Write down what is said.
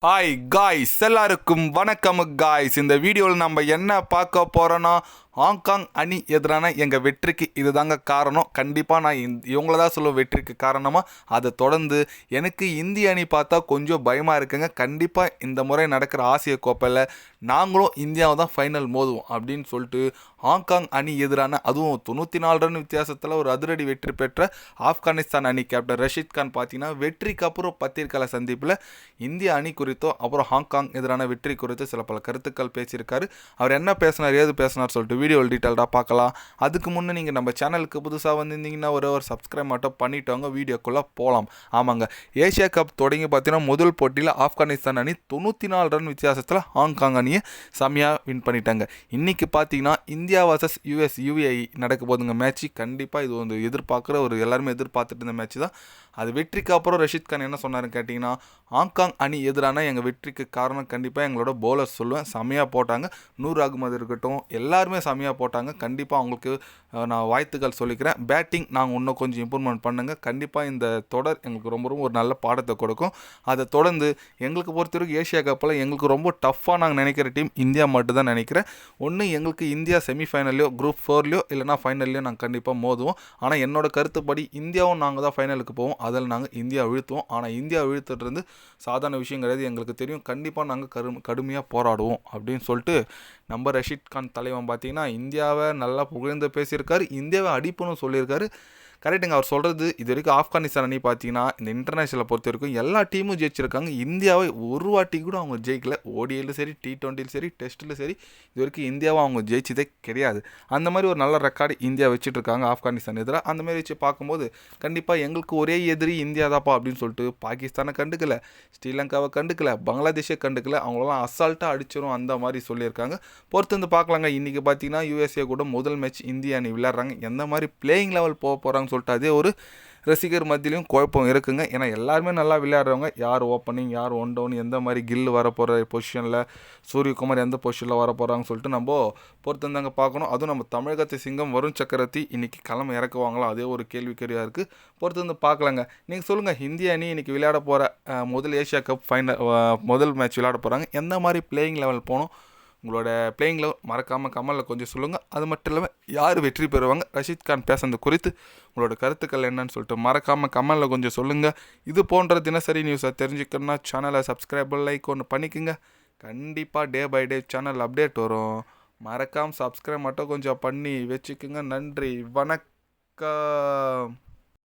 Hi guys, எல்லாருக்கும் வணக்கம் guys. இந்த வீடியோவில் நம்ம என்ன பார்க்க போகிறோன்னா, ஹாங்காங் அணி எதிரான எங்கள் வெற்றிக்கு இதுதாங்க காரணம். கண்டிப்பாக நான் இவங்கள தான் சொல்லுவேன் வெற்றிக்கு காரணமாக. அதை தொடர்ந்து எனக்கு இந்திய அணி பார்த்தா கொஞ்சம் பயமாக இருக்குங்க. கண்டிப்பாக இந்த முறை நடக்கிற ஆசிய கோப்பையில் நாங்களும் இந்தியாவை தான் ஃபைனல் மோதுவோம் அப்படின்னு சொல்லிட்டு ஹாங்காங் அணி எதிரான, அதுவும் 94 ரன் வித்தியாசத்தில் ஒரு அதிரடி வெற்றி பெற்ற ஆப்கானிஸ்தான் அணி கேப்டன் ரஷீத் கான் பார்த்தீங்கன்னா வெற்றிக்கு அப்புறம் பத்திரிகையாளர் சந்திப்பில் இந்திய அணி குறித்தோ அப்புறம் ஹாங்காங் எதிரான வெற்றி குறித்து சில பல கருத்துக்கள் பேசியிருக்காரு. அவர் என்ன பேசினார், ஏது பேசினார் சொல்லிட்டு வீடியோவில் டீட்டெயில்டாக பார்க்கலாம். அதுக்கு முன்னே நீங்கள் நம்ம சேனலுக்கு புதுசாக வந்திருந்தீங்கன்னா ஒரு சப்ஸ்கிரைப் மட்டும் பண்ணிவிட்டவங்க வீடியோக்குள்ளே போகலாம். ஆமாங்க, ஏஷியா கப் தொடங்கி பார்த்தீங்கன்னா முதல் போட்டியில் ஆப்கானிஸ்தான் அணி 94 ரன் வித்தியாசத்தில் ஹாங்காங் அணியை செம்மையாக வின் பண்ணிட்டாங்க. இன்றைக்கி பார்த்தீங்கன்னா இந்தியா வர்சஸ் யுஏஇ நடக்க போதுங்க மேட்ச். கண்டிப்பாக இது வந்து எதிர்பார்க்குற எல்லாருமே எதிர்பார்த்துட்டு இருந்த மேட்ச் தான். அது வெற்றிக்கு அப்புறம் ரஷீத் கான் என்ன சொன்னாருன்னு கேட்டிங்கன்னா, ஹாங்காங் அணி எதிரான எங்கள் வெற்றிக்கு காரணம் கண்டிப்பாக எங்களோட பவுலர் சொல்லுவேன். செம்மையாக போட்டாங்க. நூர் அகமது இருக்கட்டும், எல்லாருமே செம்மையாக போட்டாங்க. கண்டிப்பாக அவங்களுக்கு நான் வாழ்த்துக்கள் சொல்லிக்கிறேன். பேட்டிங் நாங்கள் இன்னும் கொஞ்சம் இம்ப்ரூவ்மெண்ட் பண்ணுங்கள். கண்டிப்பாக இந்த தொடர் எங்களுக்கு ரொம்ப ரொம்ப ஒரு நல்ல பாடத்தை கொடுக்கும். அதை தொடர்ந்து எங்களுக்கு பொறுத்தவரைக்கும் ஏஷியா கப்பில் எங்களுக்கு ரொம்ப டஃப்பாக நாங்கள் நினைக்கிற டீம் இந்தியா மட்டும் தான் நினைக்கிறேன். ஒன்று எங்களுக்கு இந்தியா செமிஃபைனல்லையோ குரூப் 4லையோ இல்லைனா ஃபைனல்லையோ நாங்கள் கண்டிப்பாக மோதுவோம். ஆனால் என்னோட கருத்துப்படி இந்தியாவும் நாங்கள் தான் ஃபைனலுக்கு போவோம். அதில் நாங்கள் இந்தியா வீழ்த்துவோம். ஆனால் இந்தியா வீழ்த்துறது சாதாரண விஷயம் கிடையாது, எங்களுக்கு தெரியும். கண்டிப்பாக நாங்கள் கடுமையாக போராடுவோம் அப்படின்னு சொல்லிட்டு நம்ம ரஷீத் கான் தலைவன் பார்த்தீங்கன்னா இந்தியாவை நல்லா புகழ்ந்து பேசியிருக்காரு. இந்தியாவை அடிப்புன்னு சொல்லியிருக்காரு. கரெக்டுங்க, அவர் சொல்கிறது. இது வரைக்கும் ஆப்கானிஸ்தான் அணி பார்த்தீங்கன்னா இந்த இன்டர்நேஷனலை பொறுத்த வரைக்கும் எல்லா டீமும் ஜெயிச்சிருக்காங்க. இந்தியாவை ஒரு வாட்டி கூட அவங்க ஜெயிக்கல. ஓடிஐலும் சரி, T20லும் சரி, டெஸ்ட்டில் சரி, இது வரைக்கும் இந்தியாவை அவங்க ஜெயிச்சதே கிடையாது. அந்த மாதிரி ஒரு நல்ல ரெக்கார்டு இந்தியா வச்சுட்டு இருக்காங்க ஆப்கானிஸ்தான் எதிராக. அந்த மாதிரி வச்சு பார்க்கும்போது கண்டிப்பாக எங்களுக்கு ஒரே எதிரி இந்தியா தாப்பா அப்படின்னு சொல்லிட்டு பாகிஸ்தானை கண்டுக்கல, ஸ்ரீலங்காவை கண்டுக்கல, பங்களாதேஷை கண்டுக்கல, அவங்களெல்லாம் அசால்ட்டாக அடிச்சிடும் அந்த மாதிரி சொல்லியிருக்காங்க. பொறுத்து வந்து பார்க்கலாங்க. இன்றைக்கி பார்த்தீங்கன்னா யூஎஸ்ஏ கூட முதல் மேட்ச் இந்திய அணி விளையாடுறாங்க. எந்த மாதிரி பிளேயிங் லெவல் போக போகிறாங்க சொல்லிட்டு அதே ஒரு ரசிகர் மத்தியிலையும் குழப்பம் இருக்குங்க. ஏன்னா எல்லாருமே நல்லா விளையாடுறவங்க, யார் ஓப்பனிங் யார் ஒன் டவுன், எந்த மாதிரி கில் வரப்போகிற பொசிஷனில், சூரியகுமார் எந்த பொசிஷனில் வர போகிறாங்கன்னு சொல்லிட்டு நம்ம பொறுத்து இருந்தாங்க பார்க்கணும். அதுவும் நம்ம தமிழகத்து சிங்கம் வருண் சக்கரவர்த்தி இன்றைக்கி கிளம்ப இறக்குவாங்களா, அதே ஒரு கேள்விக்கறியாக இருக்குது. பொறுத்து வந்து பார்க்கலாங்க. நீங்கள் சொல்லுங்கள், இந்திய அணி இன்றைக்கி விளையாட போகிற முதல் ஏஷியா கப் ஃபைனல் முதல் மேட்ச் விளையாட போகிறாங்க. எந்த மாதிரி பிளேயிங் லெவல் போகணும், உங்களோட பிளேயிங் லெவல் மறக்காமல் கமலில் கொஞ்சம் சொல்லுங்கள். அது மட்டும் இல்லாமல் யார் வெற்றி பெறுவாங்க, ரஷீத் கான் பேசுனது குறித்து உங்களோட கருத்துக்கள் என்னன்னு சொல்லிட்டு மறக்காமல் கமலில் கொஞ்சம் சொல்லுங்கள். இது போன்ற தினசரி நியூஸை தெரிஞ்சுக்கணுன்னா சேனலை சப்ஸ்கிரைப் லைக் ஒன்று பண்ணிக்கோங்க. கண்டிப்பாக day by day channel update வரும். மறக்காமல் சப்ஸ்கிரைப் மட்டும் கொஞ்சம் பண்ணி வச்சுக்கோங்க. நன்றி, வணக்கம்.